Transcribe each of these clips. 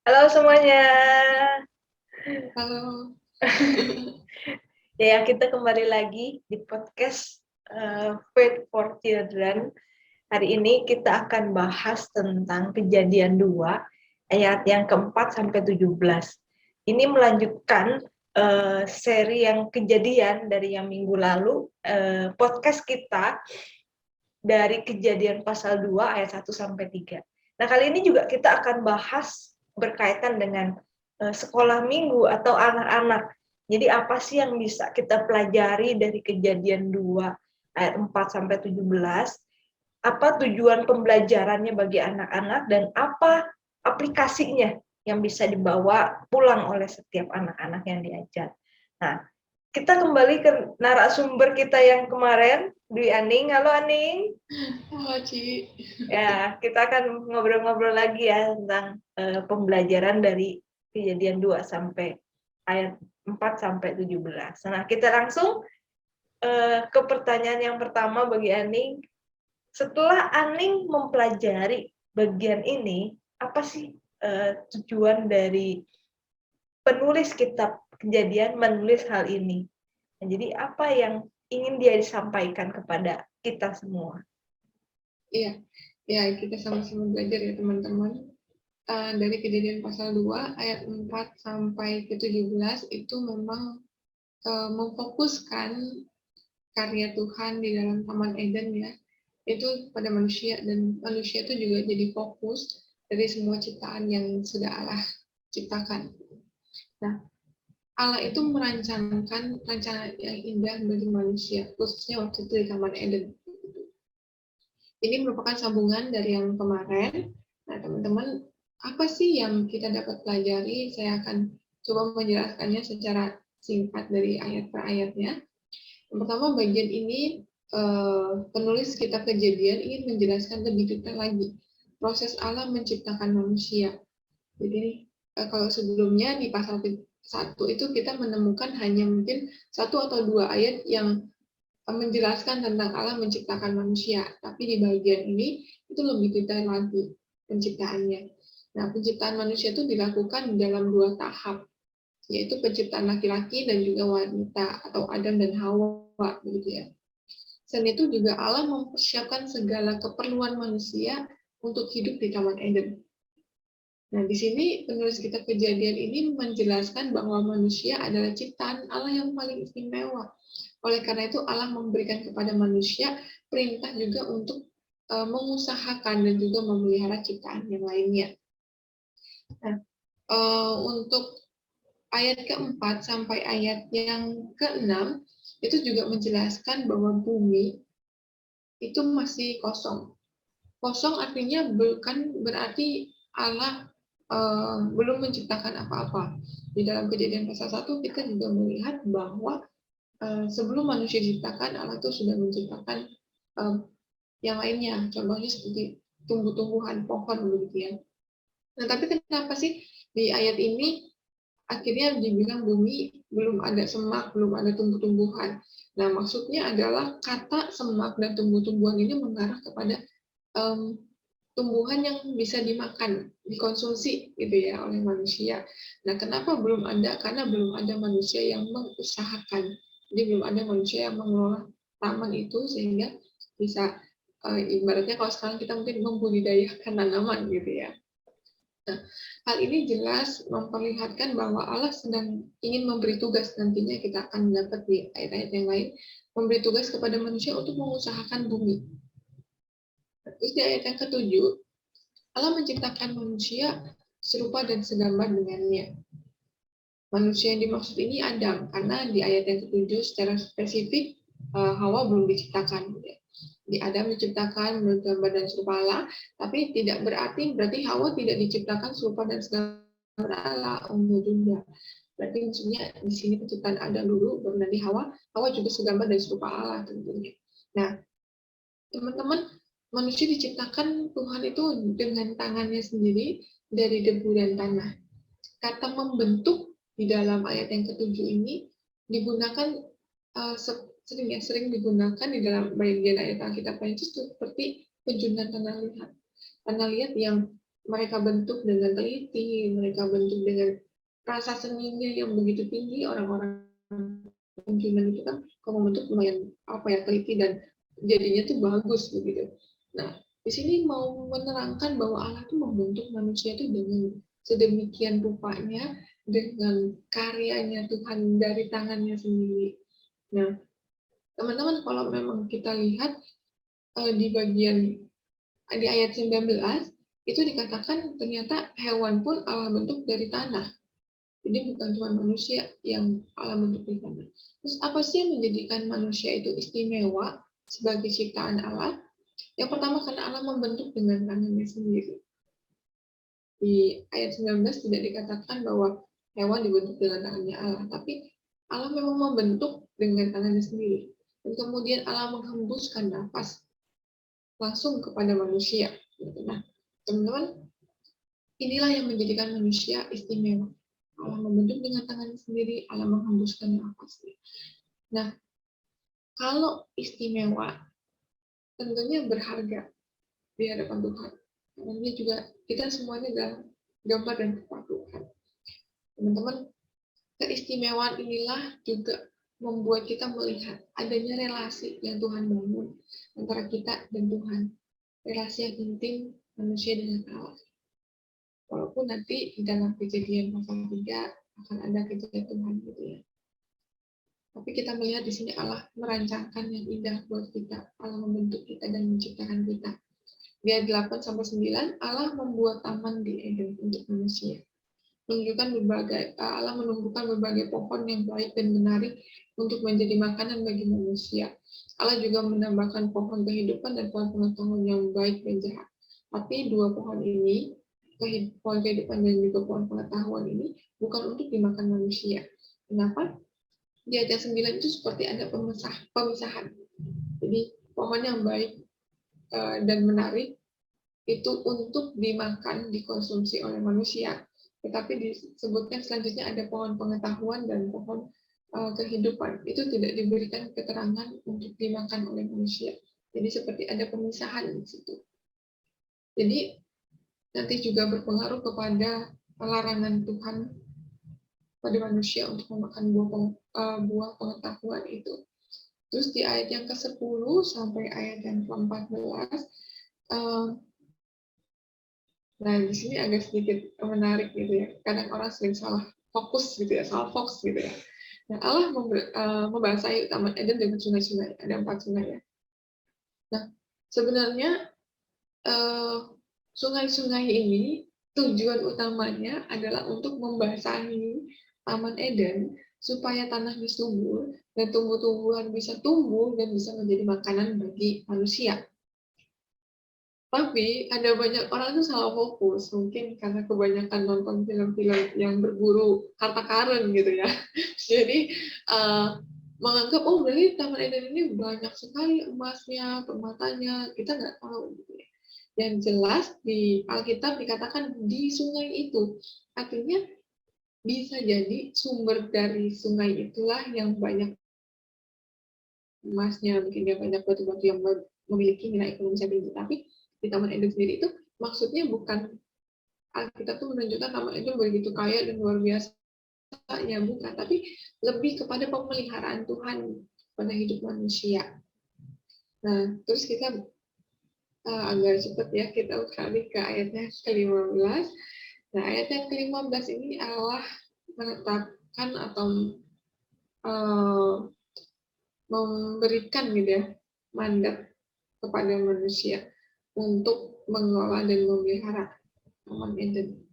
Halo semuanya. Halo. Ya, kita kembali lagi di podcast Faith for Children. Hari ini kita akan bahas tentang Kejadian 2 ayat yang keempat sampai 17. Ini melanjutkan seri yang Kejadian dari yang minggu lalu. Podcast kita dari Kejadian pasal 2 ayat 1 sampai 3. Nah, kali ini juga kita akan bahas berkaitan dengan sekolah minggu atau anak-anak. Jadi apa sih yang bisa kita pelajari dari Kejadian 2 ayat 4 sampai 17? Apa tujuan pembelajarannya bagi anak-anak dan apa aplikasinya yang bisa dibawa pulang oleh setiap anak-anak yang diajar. Nah, kita kembali ke narasumber kita yang kemarin, Dwi Aning. Halo Aning. Halo, Ci. Ya, kita akan ngobrol-ngobrol lagi ya tentang pembelajaran dari Kejadian 2 sampai ayat 4 sampai 17. Nah, kita langsung ke pertanyaan yang pertama bagi Aning. Setelah Aning mempelajari bagian ini, apa sih tujuan dari penulis kitab Kejadian menulis hal ini? Nah, jadi apa yang ingin dia disampaikan kepada kita semua? Iya, ya kita sama-sama belajar ya teman-teman. Dari Kejadian pasal 2 ayat 4 sampai ke 17 itu memang memfokuskan karya Tuhan di dalam Taman Eden ya. Itu pada manusia, dan manusia itu juga jadi fokus dari semua ciptaan yang sudah Allah ciptakan. Nah, Allah itu merancangkan rancangan yang indah bagi manusia, khususnya waktu itu di Taman Eden. Ini merupakan sambungan dari yang kemarin. Nah, teman-teman, apa sih yang kita dapat pelajari? Saya akan coba menjelaskannya secara singkat dari ayat per ayatnya. Yang pertama, bagian ini penulis kitab Kejadian ingin menjelaskan lebih detail lagi proses Allah menciptakan manusia. Jadi kalau sebelumnya di pasal 1 itu kita menemukan hanya mungkin satu atau dua ayat yang menjelaskan tentang Allah menciptakan manusia, tapi di bagian ini itu lebih detail lagi penciptaannya. Nah, penciptaan manusia itu dilakukan dalam dua tahap, yaitu penciptaan laki-laki dan juga wanita atau Adam dan Hawa, begitu ya. Selain itu juga Allah mempersiapkan segala keperluan manusia untuk hidup di Taman Eden. Nah, di sini penulis kitab Kejadian ini menjelaskan bahwa manusia adalah ciptaan Allah yang paling istimewa. Oleh karena itu Allah memberikan kepada manusia perintah juga untuk mengusahakan dan juga memelihara ciptaan yang lainnya. Nah, untuk ayat keempat sampai ayat yang keenam itu juga menjelaskan bahwa bumi itu masih kosong. Kosong artinya bukan berarti Allah belum menciptakan apa-apa. Di dalam Kejadian pasal 1 kita juga melihat bahwa sebelum manusia diciptakan, Allah itu sudah menciptakan yang lainnya, contohnya seperti tumbuh-tumbuhan, pohon begitu ya. Nah, tapi kenapa sih di ayat ini akhirnya dibilang bumi belum ada semak, belum ada tumbuh-tumbuhan? Nah, maksudnya adalah kata semak dan tumbuh-tumbuhan ini mengarah kepada um, tumbuhan yang bisa dimakan, dikonsumsi gitu ya oleh manusia. Nah, kenapa belum ada? Karena belum ada manusia yang mengusahakan. Jadi belum ada manusia yang mengelola taman itu sehingga bisa ibaratnya kalau sekarang kita mungkin membudidayakan tanaman gitu ya. Nah, hal ini jelas memperlihatkan bahwa Allah sedang ingin memberi tugas, nantinya kita akan dapat di ayat-ayat yang lain, memberi tugas kepada manusia untuk mengusahakan bumi. Terus di ayat yang ketujuh, Allah menciptakan manusia serupa dan segambar dengannya. Manusia yang dimaksud ini Adam, karena di ayat yang ketujuh secara spesifik Hawa belum diciptakan. Di Adam diciptakan menurut gambar dan serupa Allah, tapi tidak berarti Hawa tidak diciptakan serupa dan segambar Allah. Juga. Berarti maksudnya di sini penciptaan Adam dulu, baru nanti Hawa. Hawa juga segambar dan serupa Allah tentunya. Nah, teman-teman, manusia diciptakan Tuhan itu dengan tangannya sendiri dari debu dan tanah. Kata membentuk di dalam ayat yang ketujuh ini digunakan sering digunakan di dalam bagian ayat Alkitab itu seperti penjunan tanah liat yang mereka bentuk dengan teliti, mereka bentuk dengan rasa seninya yang begitu tinggi. Orang-orang pimpinan itu kan kalau membentuk lumayan teliti dan jadinya tuh bagus begitu. Nah, di sini mau menerangkan bahwa Allah tuh membentuk manusia itu dengan sedemikian rupanya, dengan karyanya Tuhan dari tangannya sendiri. Nah, teman-teman, kalau memang kita lihat di ayat 19 itu dikatakan ternyata hewan pun Allah bentuk dari tanah. Jadi bukan cuma manusia yang Allah bentuk dari tanah. Terus apa sih yang menjadikan manusia itu istimewa sebagai ciptaan Allah? Yang pertama, karena Allah membentuk dengan tangannya sendiri. Di ayat 19 tidak dikatakan bahwa hewan dibentuk dengan tangannya Allah, tapi Allah memang membentuk dengan tangannya sendiri. Dan kemudian Allah menghembuskan nafas langsung kepada manusia. Nah, teman-teman, inilah yang menjadikan manusia istimewa. Allah membentuk dengan tangannya sendiri, Allah menghembuskan nafasnya. Nah, kalau istimewa, tentunya berharga di hadapan Tuhan. Karena dia juga, kita semuanya adalah gambar dan rupa Tuhan. Teman-teman, keistimewaan inilah juga membuat kita melihat adanya relasi yang Tuhan bangun antara kita dan Tuhan. Relasi yang intim manusia dengan Allah. Walaupun nanti di dalam Kejadian pasal 3 akan ada kejatuhan gitu ya. Tapi kita melihat di sini Allah merancangkan yang indah buat kita. Allah membentuk kita dan menciptakan kita. Di ayat 8-9, Allah membuat taman di Eden untuk manusia. Allah menumbuhkan berbagai pohon yang baik dan menarik untuk menjadi makanan bagi manusia. Allah juga menambahkan pohon kehidupan dan pohon pengetahuan yang baik dan jahat. Tapi dua pohon ini, pohon kehidupan dan juga pohon pengetahuan ini, bukan untuk dimakan manusia. Kenapa? Di ayat 9 itu seperti ada pemisahan. Jadi pohon yang baik dan menarik itu untuk dimakan, dikonsumsi oleh manusia. Tetapi disebutkan selanjutnya ada pohon pengetahuan dan pohon kehidupan. Itu tidak diberikan keterangan untuk dimakan oleh manusia. Jadi seperti ada pemisahan di situ. Jadi nanti juga berpengaruh kepada larangan Tuhan pada manusia untuk memakan buah pengetahuan itu. Terus di ayat yang ke-10 sampai ayat yang ke-14, nah di sini agak sedikit menarik gitu ya. Kadang orang sering salah fokus gitu ya, salah fokus gitu ya. Nah, Allah membasahi Taman Eden dengan sungai-sungai. Ada 4 sungai ya. Nah, sebenarnya sungai-sungai ini tujuan utamanya adalah untuk membasahi Taman Eden supaya tanahnya subur dan tumbuh-tumbuhan bisa tumbuh dan bisa menjadi makanan bagi manusia. Tapi ada banyak orang tuh salah fokus, mungkin karena kebanyakan nonton film-film yang berburu harta karun gitu ya. Jadi menganggap berarti Taman Eden ini banyak sekali emasnya, permatanya, kita nggak tahu gitu ya. Yang jelas di Alkitab dikatakan di sungai itu, artinya bisa jadi sumber dari sungai itulah yang banyak emasnya, mungkin dia banyak batu-batu yang memiliki nilai ekonomis yang tinggi. Tapi di Taman Eden sendiri itu maksudnya bukan Alkitab itu menunjukkan Taman Eden begitu kaya dan luar biasa, ya bukan, tapi lebih kepada pemeliharaan Tuhan pada hidup manusia. Nah, terus kita agak cepat ya, kita kali ke ayatnya ke-15. Nah, ayatnya ke-15 ini Allah menetapkan atau memberikan gitu ya mandat kepada manusia untuk mengelola dan memelihara Taman Eden.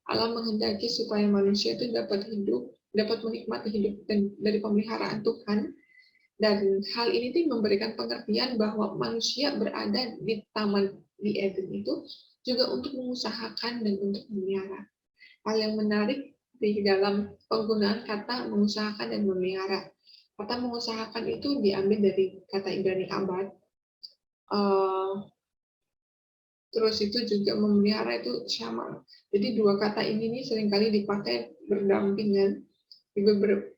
Allah menghendaki supaya manusia itu dapat menikmati hidup dari pemeliharaan Tuhan, dan hal ini tuh memberikan pengertian bahwa manusia berada di Taman di Eden itu juga untuk mengusahakan dan untuk memelihara. Hal yang menarik di dalam penggunaan kata mengusahakan dan memelihara. Kata mengusahakan itu diambil dari kata Ibrani abad. Terus itu juga memelihara itu syama. Jadi dua kata ini nih seringkali dipakai berdampingan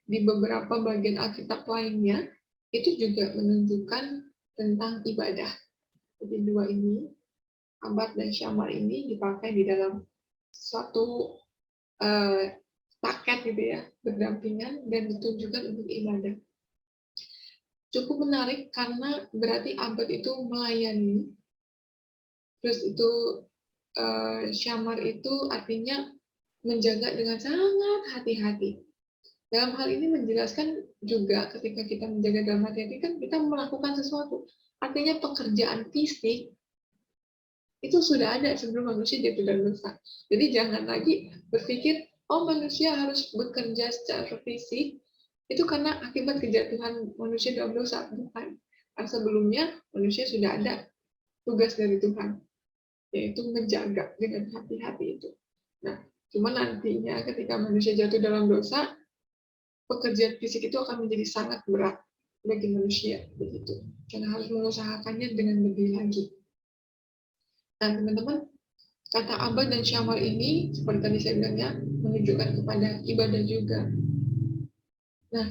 di beberapa bagian Alkitab lainnya. Itu juga menunjukkan tentang ibadah. Jadi dua ini Abad dan syamar ini dipakai di dalam suatu paket gitu ya, berdampingan dan ditunjukkan untuk ibadah. Cukup menarik karena berarti abad itu melayani, terus itu syamar itu artinya menjaga dengan sangat hati-hati. Dalam hal ini menjelaskan juga ketika kita menjaga dalam hati-hati kan kita melakukan sesuatu. Artinya pekerjaan fisik itu sudah ada sebelum manusia jatuh dalam dosa. Jadi jangan lagi berpikir, oh manusia harus bekerja secara fisik, itu karena akibat kejatuhan manusia dalam dosa. Bukan. Karena sebelumnya manusia sudah ada tugas dari Tuhan, yaitu menjaga dengan hati-hati itu. Nah, cuma nantinya ketika manusia jatuh dalam dosa, pekerjaan fisik itu akan menjadi sangat berat bagi manusia, begitu. Karena harus mengusahakannya dengan lebih lagi. Nah, teman-teman, kata abad dan syamar ini, seperti tadi saya bilangnya, menunjukkan kepada ibadah juga. Nah,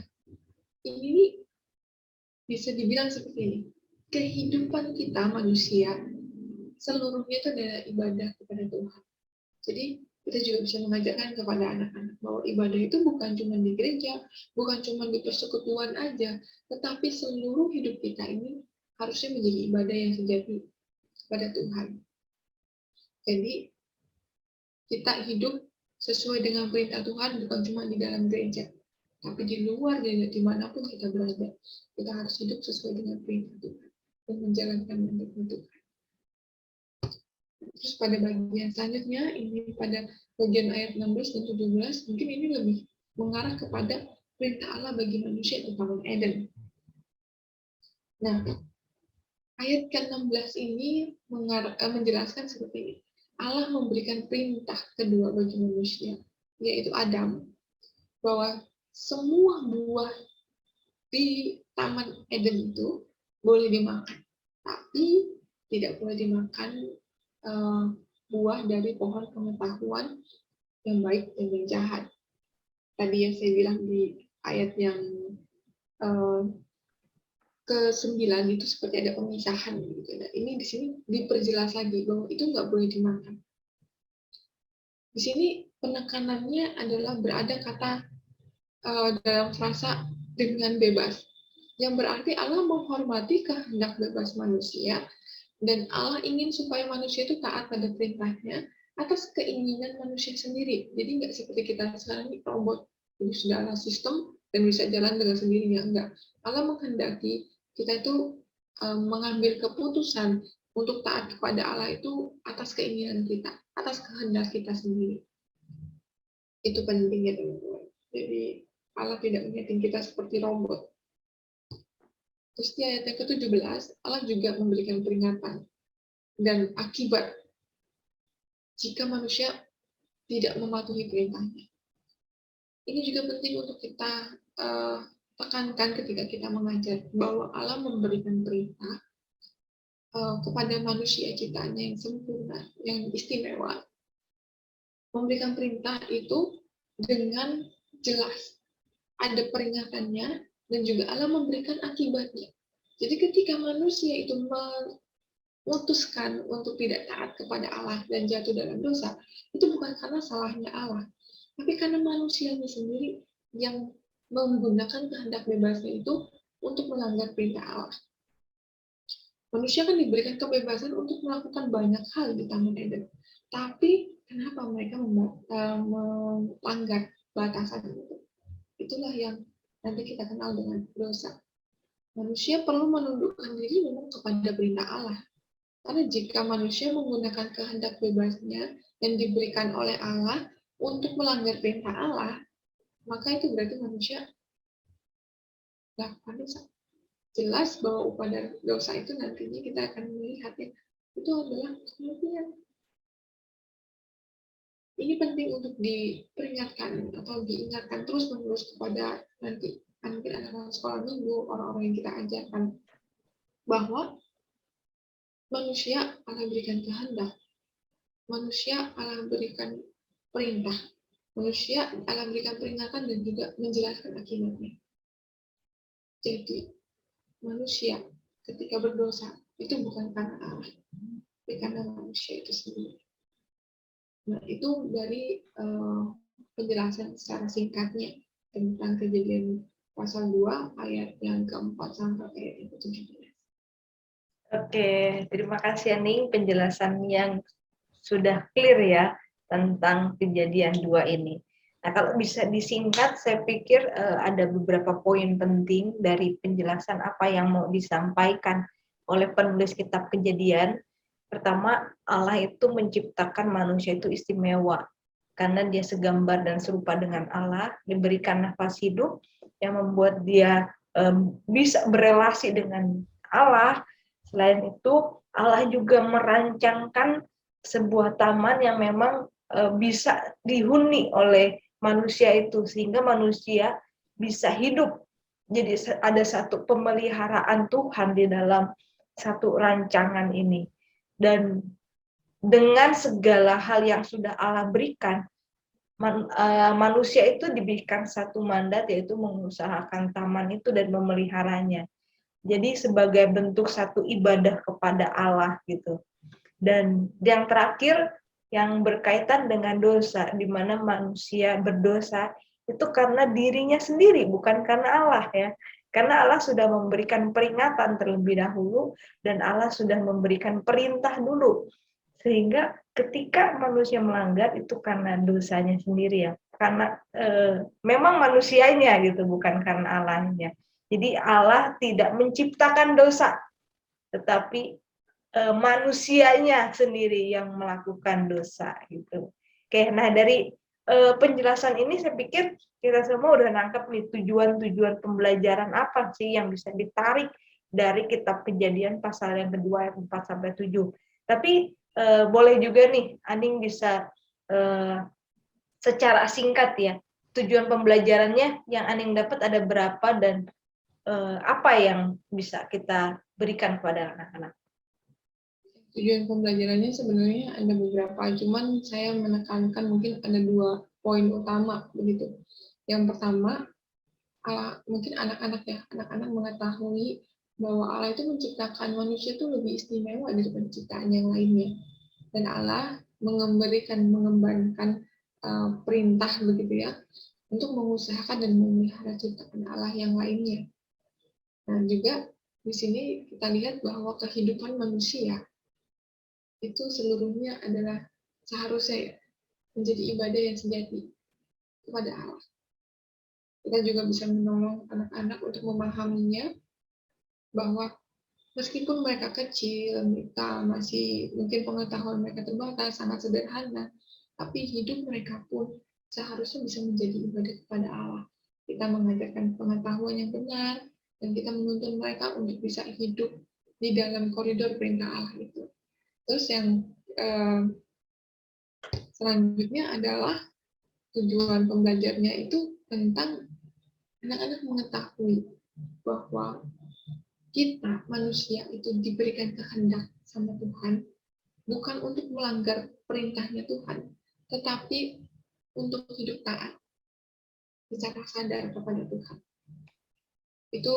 ini bisa dibilang seperti ini. Kehidupan kita manusia, seluruhnya itu adalah ibadah kepada Tuhan. Jadi, kita juga bisa mengajarkan kepada anak-anak bahwa ibadah itu bukan cuma di gereja, bukan cuma di persekutuan aja, tetapi seluruh hidup kita ini harusnya menjadi ibadah yang sejati kepada Tuhan. Jadi, kita hidup sesuai dengan perintah Tuhan bukan cuma di dalam gereja, tapi di luar gereja, dimanapun kita berada, kita harus hidup sesuai dengan perintah Tuhan dan menjalankan mandat Tuhan. Terus pada bagian selanjutnya, ini pada bagian ayat 16 dan 17, mungkin ini lebih mengarah kepada perintah Allah bagi manusia di Taman Eden. Nah, ayat ke-16 ini menjelaskan seperti ini. Allah memberikan perintah kedua bagi manusia, yaitu Adam, bahwa semua buah di Taman Eden itu boleh dimakan, tapi tidak boleh dimakan buah dari pohon pengetahuan yang baik dan yang jahat. Tadi yang saya bilang di ayat yang ke-9 itu seperti ada pemisahan gitu. Nah, ini di sini diperjelas lagi bahwa itu nggak boleh dimakan. Di sini penekanannya adalah berada kata dalam frasa dengan bebas, yang berarti Allah menghormati kehendak bebas manusia dan Allah ingin supaya manusia itu taat pada perintahnya atas keinginan manusia sendiri. Jadi nggak seperti kita sekarang ini robot, jadi sudah ada sistem dan bisa jalan dengan sendirinya. Enggak. Allah menghendaki kita itu mengambil keputusan untuk taat kepada Allah itu atas keinginan kita, atas kehendak kita sendiri. Itu pentingnya, teman-teman. Jadi Allah tidak mengingatkan kita seperti robot. Terus di ayat yang ke-17, Allah juga memberikan peringatan dan akibat jika manusia tidak mematuhi perintahnya. Ini juga penting untuk kita tekankan ketika kita mengajar, bahwa Allah memberikan perintah kepada manusia ciptaannya yang sempurna, yang istimewa. Memberikan perintah itu dengan jelas. Ada peringatannya, dan juga Allah memberikan akibatnya. Jadi ketika manusia itu memutuskan untuk tidak taat kepada Allah dan jatuh dalam dosa, itu bukan karena salahnya Allah, tapi karena manusianya sendiri yang menggunakan kehendak bebasnya itu untuk melanggar perintah Allah. Manusia kan diberikan kebebasan untuk melakukan banyak hal di Taman Eden, tapi kenapa mereka melanggar batasan itu? Itulah yang nanti kita kenal dengan dosa. Manusia perlu menundukkan diri memang kepada perintah Allah. Karena jika manusia menggunakan kehendak bebasnya yang diberikan oleh Allah untuk melanggar perintah Allah, maka itu berarti manusia melakukan dosa. Jelas bahwa upah dari dosa itu nantinya kita akan melihatnya, itu adalah kematian. Ini penting untuk diperingatkan atau diingatkan terus-menerus kepada nanti anak-anak sekolah minggu, orang-orang yang kita ajarkan, bahwa manusia Allah berikan kehendak, manusia Allah berikan perintah, manusia Allah berikan peringatan dan juga menjelaskan akibatnya. Jadi manusia ketika berdosa itu bukan karena Allah, tapi karena manusia itu sendiri. Nah, itu dari penjelasan secara singkatnya tentang Kejadian pasal 2 ayat yang keempat sampai ayat yang ke-17. Oke, terima kasih Aning penjelasan yang sudah clear ya tentang Kejadian 2 ini. Nah, kalau bisa disingkat, saya pikir ada beberapa poin penting dari penjelasan apa yang mau disampaikan oleh penulis kitab Kejadian. Pertama, Allah itu menciptakan manusia itu istimewa karena dia segambar dan serupa dengan Allah, diberikan nafas hidup yang membuat dia bisa berelasi dengan Allah. Selain itu, Allah juga merancangkan sebuah taman yang memang bisa dihuni oleh manusia itu sehingga manusia bisa hidup. Jadi ada satu pemeliharaan Tuhan di dalam satu rancangan ini. Dan dengan segala hal yang sudah Allah berikan, manusia itu diberikan satu mandat, yaitu mengusahakan taman itu dan memeliharanya. Jadi sebagai bentuk satu ibadah kepada Allah gitu. Dan yang terakhir yang berkaitan dengan dosa, di mana manusia berdosa itu karena dirinya sendiri, bukan karena Allah ya. Karena Allah sudah memberikan peringatan terlebih dahulu dan Allah sudah memberikan perintah dulu. Sehingga ketika manusia melanggar itu karena dosanya sendiri ya. Karena memang manusianya gitu, bukan karena Allahnya. Jadi Allah tidak menciptakan dosa, tetapi manusianya sendiri yang melakukan dosa gitu. Oke, nah dari penjelasan ini saya pikir kita semua udah nangkep nih tujuan-tujuan pembelajaran apa sih yang bisa ditarik dari kitab Kejadian pasal yang kedua ayat 4 sampai 7. Tapi boleh juga nih Aning bisa secara singkat ya, tujuan pembelajarannya yang Aning dapat ada berapa dan apa yang bisa kita berikan kepada anak-anak. Tujuan pembelajarannya sebenarnya ada beberapa, cuman saya menekankan mungkin ada 2 poin utama begitu. Yang pertama, mungkin anak-anak ya, anak-anak mengetahui bahwa Allah itu menciptakan manusia itu lebih istimewa daripada ciptaan yang lainnya. Dan Allah mengembangkan perintah begitu ya, untuk mengusahakan dan memelihara ciptaan Allah yang lainnya. Nah, juga di sini kita lihat bahwa kehidupan manusia itu seluruhnya adalah seharusnya menjadi ibadah yang sejati kepada Allah. Kita juga bisa menolong anak-anak untuk memahaminya bahwa meskipun mereka kecil, mereka masih mungkin pengetahuan mereka terbatas, sangat sederhana, tapi hidup mereka pun seharusnya bisa menjadi ibadah kepada Allah. Kita mengajarkan pengetahuan yang benar, dan kita menuntun mereka untuk bisa hidup di dalam koridor perintah Allah itu. Terus yang selanjutnya adalah tujuan pembelajarnya itu tentang anak-anak mengetahui bahwa kita manusia itu diberikan kehendak sama Tuhan bukan untuk melanggar perintahnya Tuhan, tetapi untuk hidup taat secara sadar kepada Tuhan. Itu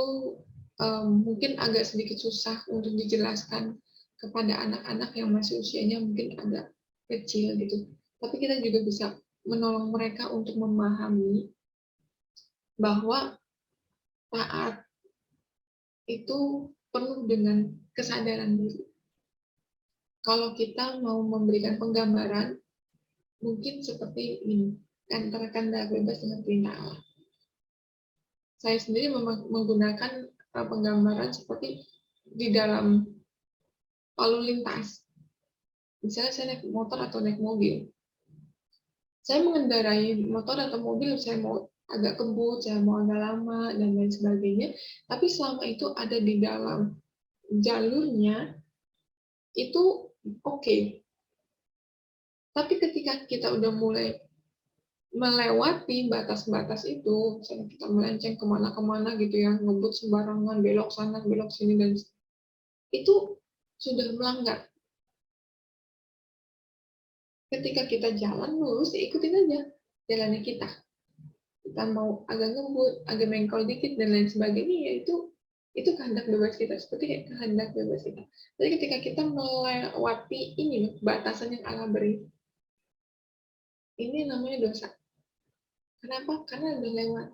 mungkin agak sedikit susah untuk dijelaskan kepada anak-anak yang masih usianya mungkin agak kecil gitu. Tapi kita juga bisa menolong mereka untuk memahami bahwa taat itu penuh dengan kesadaran diri. Kalau kita mau memberikan penggambaran, mungkin seperti ini, antara kehendak bebas dengan perintah Allah. Saya sendiri menggunakan penggambaran seperti di dalam lalu lintas. Misalnya saya naik motor atau naik mobil. Saya mengendarai motor atau mobil, saya mau agak kebut, saya mau agak lama, dan lain sebagainya. Tapi selama itu ada di dalam jalurnya, itu oke. Tapi ketika kita udah mulai melewati batas-batas itu, misalnya kita melenceng kemana-kemana gitu ya, ngebut sembarangan, belok sana, belok sini, dan itu sudah melanggar. Ketika kita jalan lurus, ya ikutin aja jalannya kita. Kita mau agak ngebut, agak mengkol dikit, dan lain sebagainya, ya itu Itu kehendak bebas kita, seperti kayak kehendak bebas kita. Jadi ketika kita melewati ini batasan yang Allah beri, ini namanya dosa. Kenapa? Karena udah lewat.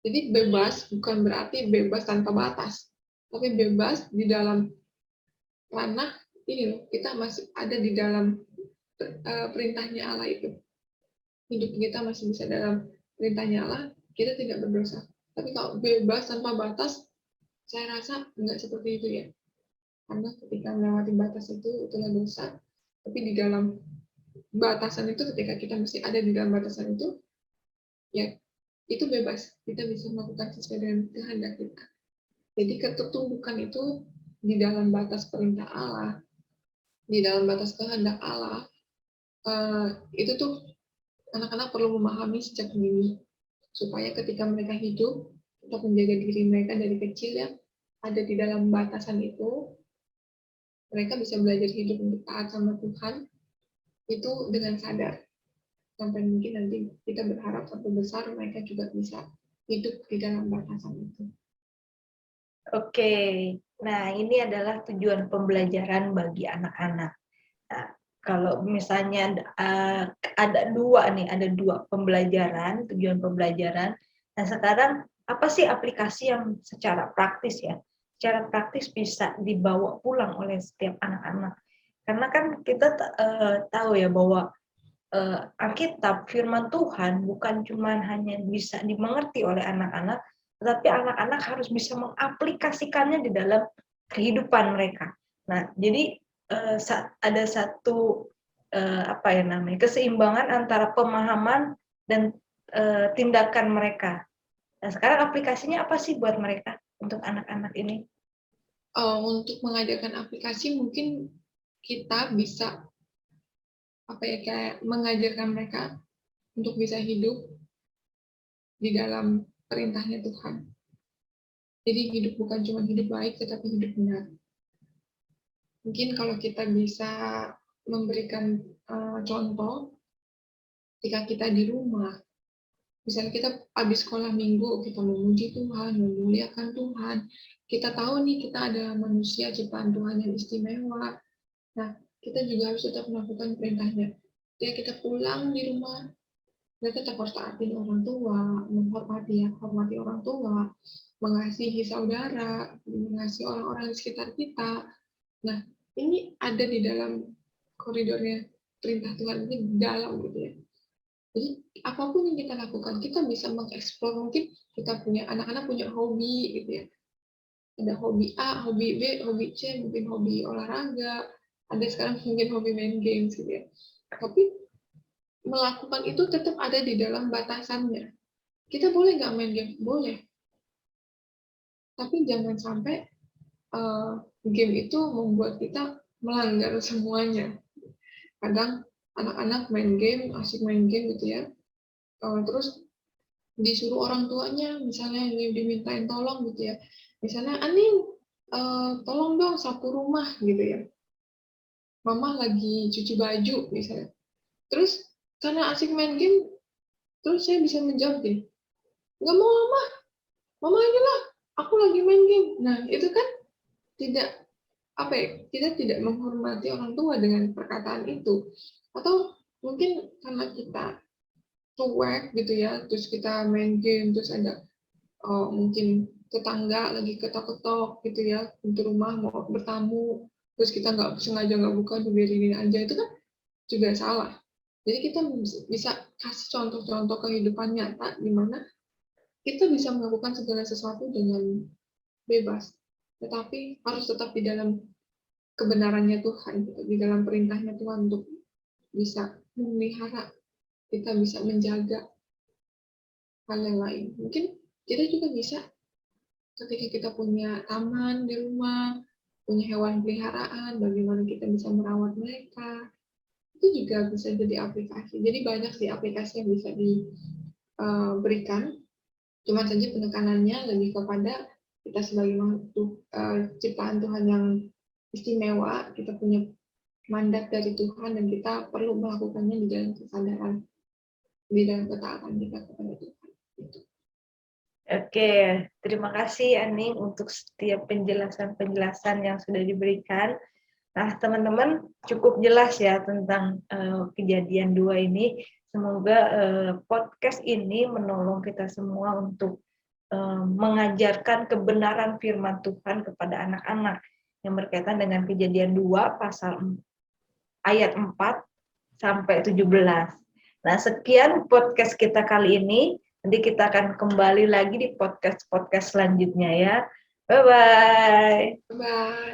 Jadi bebas bukan berarti bebas tanpa batas, tapi bebas di dalam ranah ini loh, kita masih ada di dalam perintahnya Allah itu. Hidup kita masih bisa dalam perintahnya Allah, kita tidak berdosa. Tapi kalau bebas tanpa batas, saya rasa nggak seperti itu ya. Karena ketika melewati batas itu, itulah dosa. Tapi di dalam batasan itu, ketika kita masih ada di dalam batasan itu, ya itu bebas. Kita bisa melakukan sesuai dengan kehendak kita. Jadi ketertumbukan itu di dalam batas perintah Allah, di dalam batas kehendak Allah, itu tuh anak-anak perlu memahami sejak dini, supaya ketika mereka hidup, untuk menjaga diri mereka dari kecil ya, ada di dalam batasan itu, mereka bisa belajar hidup untuk taat sama Tuhan, itu dengan sadar. Sampai mungkin nanti kita berharap sampai besar, mereka juga bisa hidup di dalam batasan itu. Oke, nah ini adalah tujuan pembelajaran bagi anak-anak. Nah, kalau misalnya ada dua pembelajaran, tujuan pembelajaran. Nah sekarang apa sih aplikasi yang secara praktis ya, secara praktis bisa dibawa pulang oleh setiap anak-anak? Karena kan kita tahu ya bahwa Alkitab, firman Tuhan bukan cuma hanya bisa dimengerti oleh anak-anak, tetapi anak-anak harus bisa mengaplikasikannya di dalam kehidupan mereka. Nah, jadi ada satu keseimbangan antara pemahaman dan tindakan mereka. Nah, sekarang aplikasinya apa sih buat mereka untuk anak-anak ini? Untuk mengajarkan aplikasi mungkin kita bisa kayak mengajarkan mereka untuk bisa hidup di dalam perintahnya Tuhan. Jadi hidup bukan cuma hidup baik, tetapi hidup benar. Mungkin kalau kita bisa memberikan contoh, ketika kita di rumah, misalnya kita habis sekolah minggu, kita memuji Tuhan, memuliakan Tuhan, kita tahu nih kita ada manusia ciptaan Tuhan yang istimewa. Nah, kita juga harus tetap melakukan perintahnya. Ya, kita pulang di rumah, kita tetap harus taatin orang tua, hormati orang tua, mengasihi saudara, mengasihi orang-orang di sekitar kita. Nah, ini ada di dalam koridornya perintah Tuhan, ini di dalam gitu ya. Jadi apapun yang kita lakukan, kita bisa mengeksplor. Mungkin kita punya anak-anak punya hobi gitu ya. Ada hobi A, hobi B, hobi C, mungkin hobi olahraga. Ada sekarang mungkin hobi main games gitu ya. Tapi melakukan itu tetap ada di dalam batasannya. Kita boleh nggak main game? Boleh. Tapi jangan sampai game itu membuat kita melanggar semuanya. Kadang anak-anak main game, asik main game gitu ya. Terus disuruh orang tuanya, misalnya dimintain tolong gitu ya. Misalnya, Aning, tolong dong sapu rumah gitu ya. Mama lagi cuci baju misalnya. Terus karena asik main game, terus saya bisa menjawab deh, nggak mau mama aja lah, aku lagi main game. Nah itu kan tidak kita tidak menghormati orang tua dengan perkataan itu. Atau mungkin karena kita cuek gitu ya, terus kita main game, terus ada mungkin tetangga lagi ketok-ketok gitu ya, pintu rumah mau bertamu, terus kita nggak buka, dibiarin aja, itu kan juga salah. Jadi kita bisa kasih contoh-contoh kehidupan nyata di mana kita bisa melakukan segala sesuatu dengan bebas, tetapi harus tetap di dalam kebenarannya Tuhan, di dalam perintahnya Tuhan untuk bisa memelihara, kita bisa menjaga hal yang lain. Mungkin kita juga bisa ketika kita punya taman di rumah, punya hewan peliharaan, bagaimana kita bisa merawat mereka, itu juga bisa jadi aplikasi. Jadi banyak sih aplikasi yang bisa diberikan, cuma saja penekanannya lebih kepada kita sebagai makhluk ciptaan Tuhan yang istimewa, kita punya mandat dari Tuhan dan kita perlu melakukannya di dalam kesadaran, di dalam ketaatan kita kepada Tuhan. Gitu. Oke, terima kasih Aning untuk setiap penjelasan-penjelasan yang sudah diberikan. Nah, teman-teman cukup jelas ya tentang kejadian 2 ini. Semoga podcast ini menolong kita semua untuk mengajarkan kebenaran firman Tuhan kepada anak-anak yang berkaitan dengan kejadian 2 pasal ayat 4 sampai 17. Nah, sekian podcast kita kali ini. Nanti kita akan kembali lagi di podcast-podcast selanjutnya ya. Bye-bye. Bye.